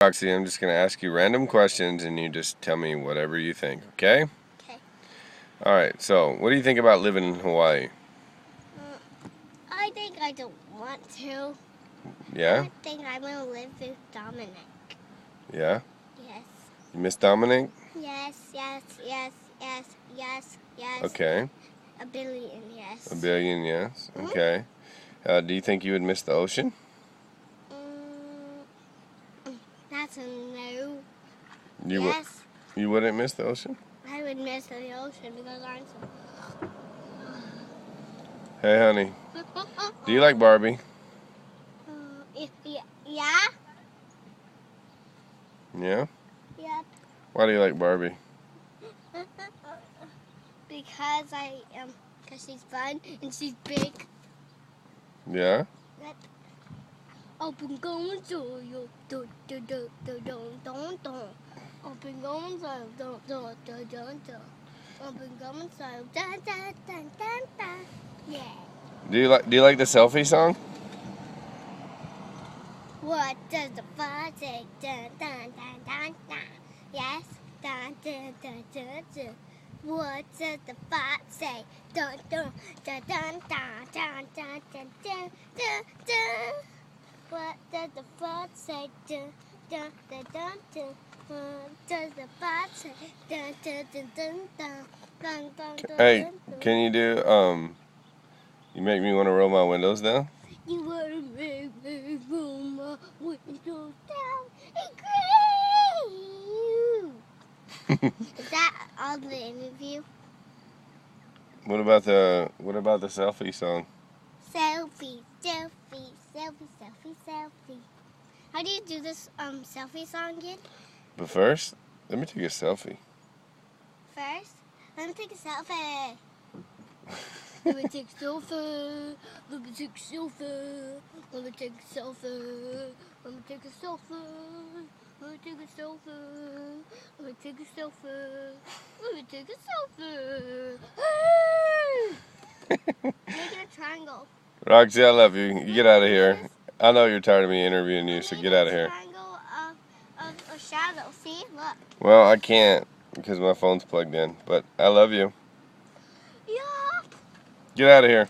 Roxy, I'm just going to ask you random questions and you just tell me whatever you think, okay? Okay. Alright, so what do you think about living in Hawaii? I think I don't want to. Yeah? I think I'm going to live with Dominic. Yeah? Yes. You miss Dominic? Yes. Okay. A billion, yes. A billion, yes. Okay. Do you think you would miss the ocean? That's a no. Yes. You wouldn't miss the ocean? I would miss the ocean because I'm so... Hey, honey. Do you like Barbie? Yeah? Yeah? Yep. Why do you like Barbie? Because she's fun and she's big. Yeah? Yep. Open going to you, do do do do do do do. Open going to do do do do do. Open going to da da da da da. Yeah. Do you like the selfie song? What does the fun say? Da da da da da. Yes. Da da da da da. What does the fox say? Dun dun da dun da da da da da da da. What does the fox say? Dun dun da dun dun. What does the fox say? Dun dun dun dun dun dun dun. Hey, can you do you make me want to roll my windows down? You wanna make me roll my windows down and scream. Is that all the interview? What about the selfie song? Selfie, selfie, selfie, selfie, selfie. How do you do this selfie song again? But first, let me take a selfie. First, let me take a selfie. Let me take a selfie. Let me take a selfie. Let me take a selfie. Let me take a selfie. Let me take a selfie. Let me take a selfie. Let me take a selfie. Make it a triangle. Roxy, I love you. You get out of here. I know you're tired of me interviewing you, so get out of here. Triangle of a shadow. See? Look. Well, I can't because my phone's plugged in, but I love you. Yeah. Get out of here.